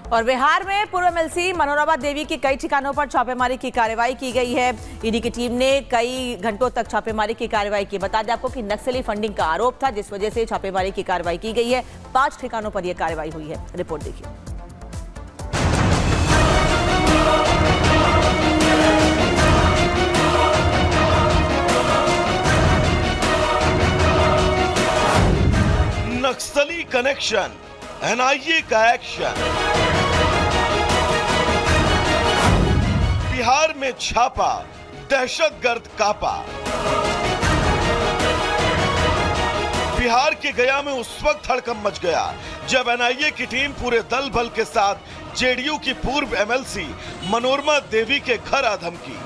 और बिहार में पूर्व एमएलसी मनोरमा देवी की कई ठिकानों पर छापेमारी की कार्रवाई की गई है। ईडी की टीम ने कई घंटों तक छापेमारी की कार्रवाई की। बता दें आपको कि नक्सली फंडिंग का आरोप था, जिस वजह से छापेमारी की कार्रवाई की गई है। 5 ठिकानों पर यह कार्रवाई हुई है। रिपोर्ट देखिए। नक्सली कनेक्शन, एनआईए का एक्शन। बिहार में छापा, दहशतगर्द कापा। बिहार के गया में उस वक्त हड़कंप मच गया जब एनआईए की टीम पूरे दल बल के साथ जेडीयू की पूर्व एमएलसी मनोरमा देवी के घर आ धमकी।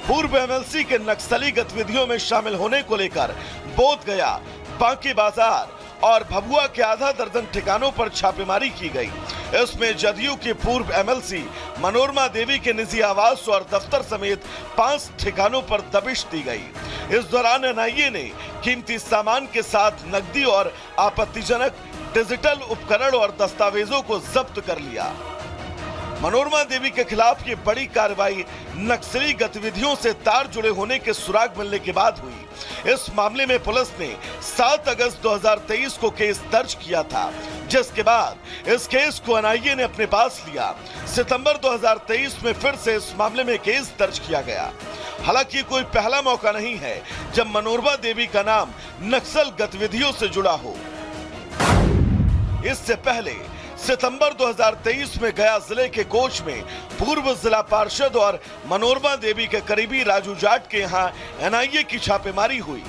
पूर्व एमएलसी के नक्सली गतिविधियों में शामिल होने को लेकर बोधगया, बांकी बाजार और भभुआ के आधा दर्जन ठिकानों पर छापेमारी की गई। इसमें जदयू की पूर्व एमएलसी मनोरमा देवी के निजी आवास और दफ्तर समेत 5 ठिकानों पर दबिश दी गई। इस दौरान एनआईए ने कीमती सामान के साथ नकदी और आपत्तिजनक डिजिटल उपकरण और दस्तावेजों को जब्त कर लिया। मनोरमा देवी के खिलाफ ये बड़ी कार्रवाई नक्सली गतिविधियों से तार जुड़े होने के सुराग मिलने के बाद हुई। इस मामले में पुलिस ने 7 अगस्त 2023 को केस दर्ज किया था, जिसके बाद इस केस को एनआईए ने अपने पास लिया। सितंबर 2023 में फिर से इस मामले में केस दर्ज किया गया। हालांकि कोई पहला मौका नहीं है जब मनोरमा देवी का नाम नक्सल गतिविधियों से जुड़ा हो। इससे पहले सितंबर 2023 में गया जिले के कोच में पूर्व जिला पार्षद और मनोरमा देवी के करीबी राजू जाट के यहां एनआईए की छापेमारी हुई।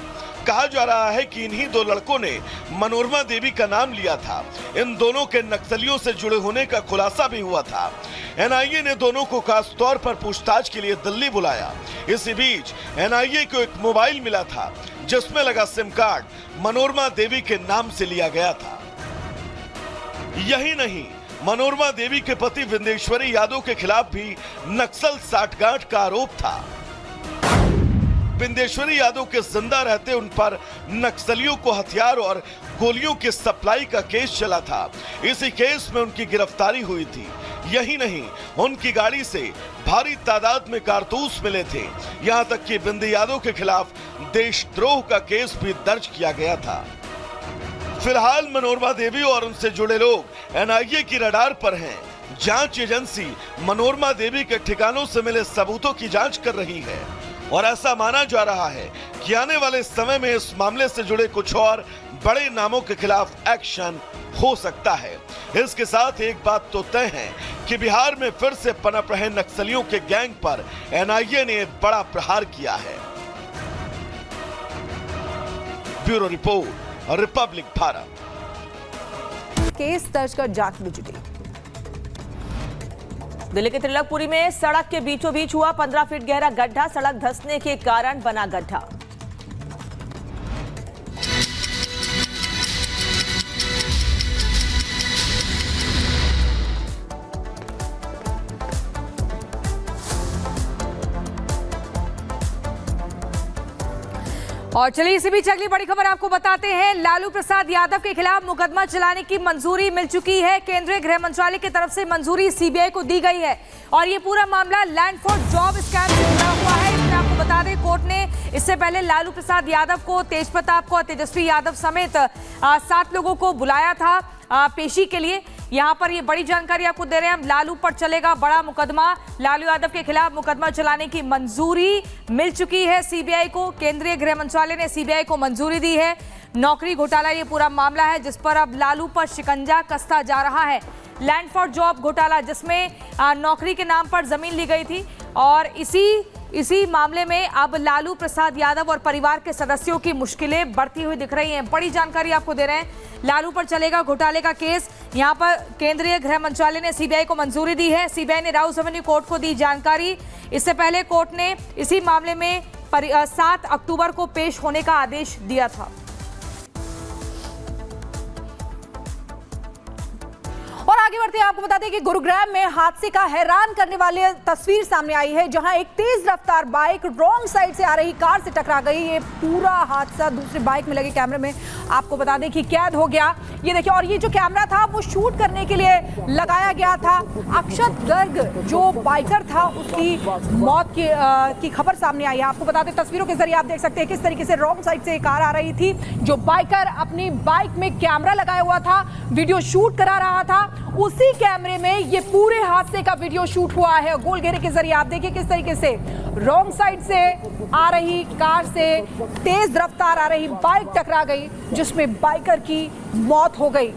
कहा जा रहा है कि इन्हीं 2 लड़कों ने मनोरमा देवी का नाम लिया था। इन दोनों के नक्सलियों से जुड़े होने का खुलासा भी हुआ था। एनआईए ने दोनों को खास तौर पर पूछताछ के लिए दिल्ली बुलाया। इसी बीच एनआईए को एक मोबाइल मिला था, जिसमें लगा सिम कार्ड मनोरमा देवी के नाम से लिया गया था। यही नहीं, मनोरमा देवी के पति विंदेश्वरी यादव के खिलाफ भी नक्सल साठगांठ का आरोप था। विंदेश्वरी यादव के जिंदा रहते उन पर नक्सलियों को हथियार और गोलियों की सप्लाई का केस चला था। इसी केस में उनकी गिरफ्तारी हुई थी। यही नहीं, उनकी गाड़ी से भारी तादाद में कारतूस मिले थे। यहां तक कि विंदे यादव के खिलाफ देशद्रोह का केस भी दर्ज किया गया था। फिलहाल मनोरमा देवी और उनसे जुड़े लोग एनआईए की रडार पर हैं। जांच एजेंसी मनोरमा देवी के ठिकानों से मिले सबूतों की जांच कर रही है और ऐसा माना जा रहा है कि आने वाले समय में इस मामले से जुड़े कुछ और बड़े नामों के खिलाफ एक्शन हो सकता है। इसके साथ एक बात तो तय है कि बिहार में फिर से पनप रहे नक्सलियों के गैंग पर एनआईए ने बड़ा प्रहार किया है। Bureau report, Republic Bharat. Case दर्ज कर जांच में जुटी। दिल्ली के त्रिलोकपुरी में सड़क के बीचों बीच हुआ 15 फीट गहरा गड्ढा। सड़क धंसने के कारण बना गड्ढा। और चलिए इसी बीच अगली बड़ी खबर आपको बताते हैं। लालू प्रसाद यादव के खिलाफ मुकदमा चलाने की मंजूरी मिल चुकी है। केंद्रीय गृह मंत्रालय की तरफ से मंजूरी सीबीआई को दी गई है और ये पूरा मामला लैंड फॉर जॉब स्कैम से जुड़ा हुआ है। इसमें आपको बता दें, कोर्ट ने इससे पहले लालू प्रसाद यादव को, तेज प्रताप को और तेजस्वी यादव समेत 7 लोगों को बुलाया था पेशी के लिए। यहाँ पर ये बड़ी जानकारी आपको दे रहे हैं हम। लालू पर चलेगा बड़ा मुकदमा। लालू यादव के खिलाफ मुकदमा चलाने की मंजूरी मिल चुकी है सीबीआई को। केंद्रीय गृह मंत्रालय ने सीबीआई को मंजूरी दी है। नौकरी घोटाला ये पूरा मामला है जिस पर अब लालू पर शिकंजा कसता जा रहा है। लैंड फॉर जॉब घोटाला, जिसमें नौकरी के नाम पर जमीन ली गई थी और इसी मामले में अब लालू प्रसाद यादव और परिवार के सदस्यों की मुश्किलें बढ़ती हुई दिख रही हैं। बड़ी जानकारी आपको दे रहे हैं। लालू पर चलेगा घोटाले का केस। यहां पर केंद्रीय गृह मंत्रालय ने सीबीआई को मंजूरी दी है। सीबीआई ने राउस एवेन्यू कोर्ट को दी जानकारी। इससे पहले कोर्ट ने इसी मामले में 7 अक्टूबर को पेश होने का आदेश दिया था। और आगे बढ़ते हैं, आपको बता दें कि गुरुग्राम में हादसे का हैरान करने वाली तस्वीर सामने आई है, जहां एक तेज रफ्तार बाइक रॉन्ग साइड से आ रही कार से टकरा गई। ये पूरा हादसा दूसरे बाइक में लगे कैमरे में आपको बता दें कि कैद हो गया। ये देखिए, और ये जो कैमरा था वो शूट करने के लिए लगाया गया था। अक्षत गर्ग जो बाइकर था उसकी मौत की खबर सामने आई है। आपको बता दें, तस्वीरों के जरिए आप देख सकते हैं किस तरीके से रॉन्ग साइड से कार आ रही थी। जो बाइकर अपनी बाइक में कैमरा लगाया हुआ था, वीडियो शूट करा रहा था, उसी कैमरे में ये पूरे हादसे का वीडियो शूट हुआ है। गोल घेरे के जरिए आप देखिए किस तरीके से रॉन्ग साइड से आ रही कार से तेज रफ्तार आ रही बाइक टकरा गई, जिसमें बाइकर की मौत हो गई।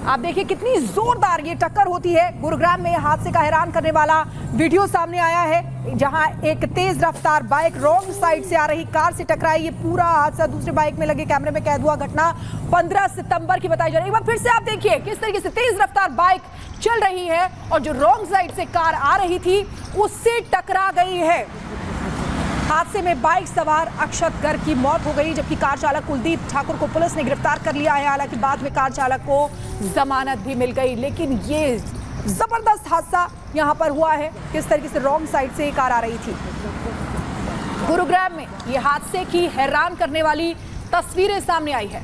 आप देखिए कितनी जोरदार ये टक्कर होती है। गुरुग्राम में हादसे का हैरान करने वाला वीडियो सामने आया है, जहां एक तेज रफ्तार बाइक रॉन्ग साइड से आ रही कार से टकराई। ये पूरा हादसा दूसरे बाइक में लगे कैमरे में कैद हुआ घटना 15 सितंबर की बताई जा रही है। एक बार फिर से आप देखिए किस तरीके से तेज रफ्तार बाइक चल रही है और जो रॉन्ग साइड से कार आ रही थी उससे टकरा गई है। हादसे में बाइक सवार अक्षत गर्ग की मौत हो गई, जबकि कार चालक कुलदीप ठाकुर को पुलिस ने गिरफ्तार कर लिया है। हालांकि बाद में कार चालक को जमानत भी मिल गई, लेकिन ये जबरदस्त हादसा यहां पर हुआ है। किस तरीके से रॉन्ग साइड से कार आ रही थी। गुरुग्राम में ये हादसे की हैरान करने वाली तस्वीरें सामने आई है।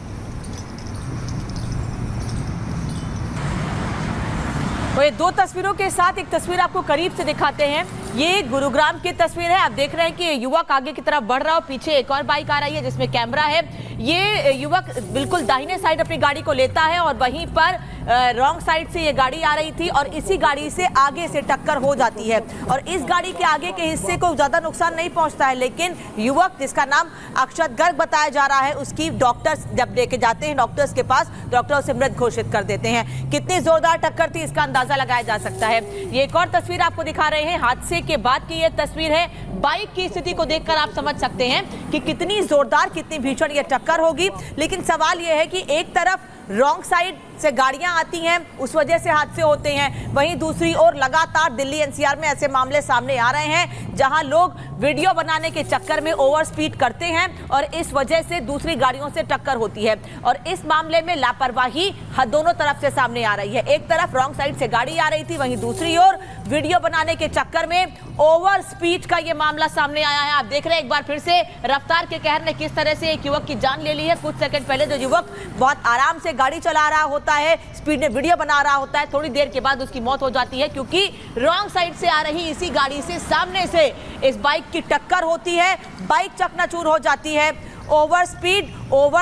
तो ये दो तस्वीरों के साथ एक तस्वीर आपको करीब से दिखाते हैं। ये गुरुग्राम की तस्वीर है। आप देख रहे हैं कि युवक आगे की तरफ बढ़ रहा है और पीछे एक और बाइक आ रही है जिसमें कैमरा है। ये युवक बिल्कुल दाहिने साइड अपनी गाड़ी को लेता है और वहीं पर रॉन्ग साइड से ये गाड़ी आ रही थी और इसी गाड़ी से आगे से टक्कर हो जाती है और इस गाड़ी के आगे के हिस्से को ज्यादा नुकसान नहीं पहुंचता है, लेकिन युवक जिसका नाम अक्षत गर्ग बताया जा रहा है, उसकी डॉक्टर्स जब लेके जाते हैं डॉक्टर्स के पास, डॉक्टर उसे मृत घोषित कर देते हैं। कितनी जोरदार टक्कर थी इसका अंदाजा लगाया जा सकता है। ये एक और तस्वीर आपको दिखा रहे हैं, हादसे के बाद की ये तस्वीर है। बाइक की स्थिति को देखकर आप समझ सकते हैं कि कितनी जोरदार, कितनी भीषण ये टक्कर होगी। लेकिन सवाल ये है कि एक तरफ रॉन्ग साइड से गाड़ियां आती हैं, उस वजह से हादसे होते हैं, वहीं दूसरी ओर लगातार दिल्ली एनसीआर में ऐसे मामले सामने आ रहे हैं जहां लोग वीडियो बनाने के चक्कर में ओवर स्पीड करते हैं और इस वजह से दूसरी गाड़ियों से टक्कर होती है। और इस मामले में लापरवाही दोनों तरफ से सामने आ रही है। एक तरफ रॉन्ग साइड से गाड़ी आ रही थी, वहीं दूसरी ओर वीडियो बनाने के चक्कर में ओवर स्पीड का ये मामला सामने आया है। आप देख रहे हैं एक बार फिर से रफ्तार के कहर ने किस तरह से एक युवक की जान ले ली है। कुछ सेकंड पहले जो युवक बहुत आराम से गाड़ी चला रहा होता है, स्पीड में वीडियो बना रहा होता है, थोड़ी देर के बाद उसकी मौत हो जाती है क्योंकि रॉन्ग साइड से आ रही इसी गाड़ी से सामने से इस बाइक की टक्कर होती है, बाइक चकनाचूर हो जाती है। ओवर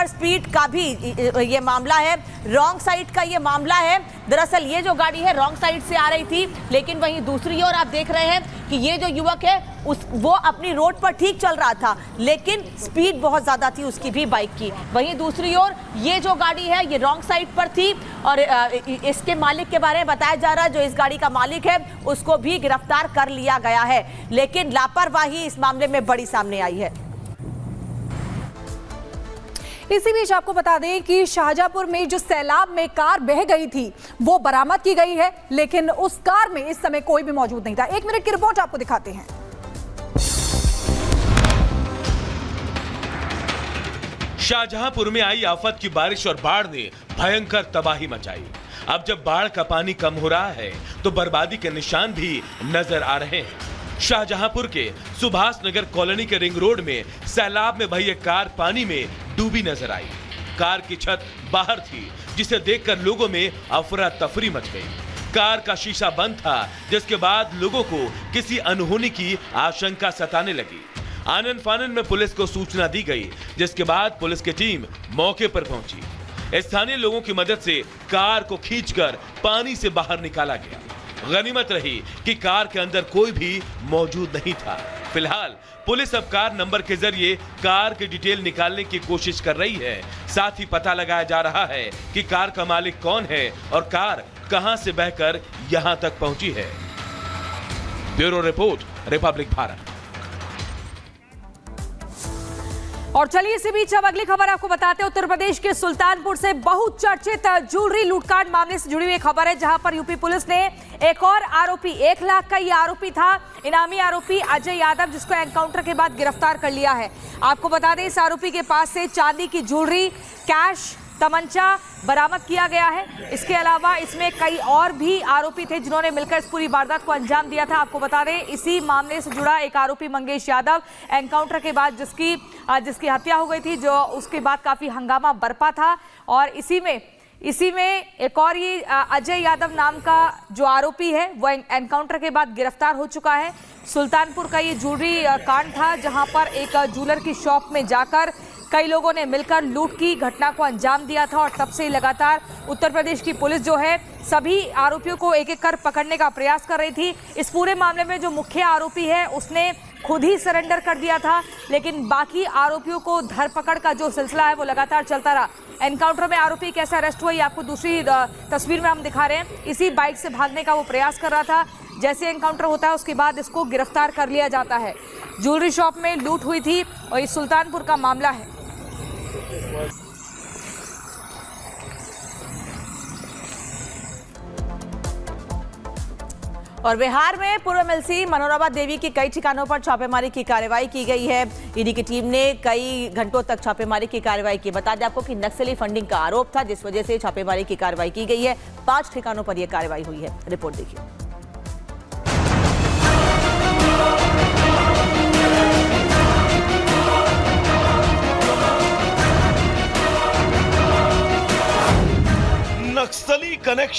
स्पीड का भी ये मामला है, रॉन्ग साइड का ये मामला है। दरअसल ये जो गाड़ी है रॉन्ग साइड से आ रही थी, लेकिन वहीं दूसरी ओर आप देख रहे हैं कि ये जो युवक है वो अपनी रोड पर ठीक चल रहा था, लेकिन स्पीड बहुत ज्यादा थी उसकी भी बाइक की। वहीं दूसरी ओर ये जो गाड़ी है ये रॉन्ग साइड पर थी और इसके मालिक के बारे में बताया जा रहा है, जो इस गाड़ी का मालिक है उसको भी गिरफ्तार कर लिया गया है, लेकिन लापरवाही इस मामले में बड़ी सामने आई है। इसी बीच आपको बता दें कि शाहजहांपुर में जो सैलाब में कार बह गई थी वो बरामद की गई है, लेकिन उस कार में इस समय कोई भी मौजूद नहीं था। 1 मिनट की रिपोर्ट आपको दिखाते हैं। शाहजहांपुर में आई आफत की बारिश और बाढ़ ने भयंकर तबाही मचाई। अब जब बाढ़ का पानी कम हो रहा है तो बर्बादी के निशान भी नजर आ रहे हैं। शाहजहांपुर के सुभाष नगर कॉलोनी के रिंग रोड में सैलाब में बही एक कार पानी में डूबी नजर आई। कार की छत बाहर थी, जिसे देखकर लोगों में अफरा तफरी मच गई। कार का शीशा बंद था, जिसके बाद लोगों को किसी अनहोनी की आशंका सताने लगी। आनन फानन में पुलिस को सूचना दी गई, जिसके बाद पुलिस की टीम मौके पर पहुंची। स्थानीय लोगों की मदद से कार को खींचकर पानी से बाहर निकाला गया। गनीमत रही कि कार के अंदर कोई भी मौजूद नहीं था। फिलहाल पुलिस अब कार नंबर के जरिए कार की डिटेल निकालने की कोशिश कर रही है। साथ ही पता लगाया जा रहा है कि कार का मालिक कौन है और कार कहां से बहकर यहां तक पहुंची है। Bureau report, Republic Bharat. और चलिए इसी बीच अब अगली खबर आपको बताते हैं। उत्तर प्रदेश के सुल्तानपुर से बहुचर्चित ज्वेलरी लूटकांड मामले से जुड़ी हुई खबर है, जहां पर यूपी पुलिस ने एक और आरोपी, 1 लाख का ये आरोपी था, इनामी आरोपी अजय यादव, जिसको एनकाउंटर के बाद गिरफ्तार कर लिया है। आपको बता दें इस आरोपी के पास से चांदी की ज्वेलरी, कैश, तमंचा बरामद किया गया है। इसके अलावा इसमें कई और भी आरोपी थे जिन्होंने मिलकर इस पूरी वारदात को अंजाम दिया था। आपको बता दें, इसी मामले से जुड़ा एक आरोपी मंगेश यादव एनकाउंटर के बाद जिसकी हत्या हो गई थी, जो उसके बाद काफी हंगामा बरपा था। और इसी में एक और ये अजय यादव नाम का जो आरोपी है वो एनकाउंटर के बाद गिरफ्तार हो चुका है। सुल्तानपुर का ये ज्वेलरी कांड था, जहां पर एक ज्वेलर की शॉप में जाकर कई लोगों ने मिलकर लूट की घटना को अंजाम दिया था। और तब से लगातार उत्तर प्रदेश की पुलिस जो है सभी आरोपियों को एक एक कर पकड़ने का प्रयास कर रही थी। इस पूरे मामले में जो मुख्य आरोपी है उसने खुद ही सरेंडर कर दिया था, लेकिन बाकी आरोपियों को धरपकड़ का जो सिलसिला है वो लगातार चलता रहा। एनकाउंटर में आरोपी कैसे अरेस्ट हुआ ये आपको दूसरी तस्वीर में हम दिखा रहे हैं। इसी बाइक से भागने का वो प्रयास कर रहा था। जैसे एनकाउंटर होता है उसके बाद इसको गिरफ्तार कर लिया जाता है। ज्वेलरी शॉप में लूट हुई थी और ये सुल्तानपुर का मामला है। और बिहार में पूर्व एमएलसी मनोरमा देवी की कई ठिकानों पर छापेमारी की कार्रवाई की गई है। ईडी की टीम ने कई घंटों तक छापेमारी की कार्रवाई की। बता दें आपको कि नक्सली फंडिंग का आरोप था, जिस वजह से छापेमारी की कार्रवाई की गई है। 5 ठिकानों पर यह कार्रवाई हुई है। रिपोर्ट देखिए। नक्सली कनेक्शन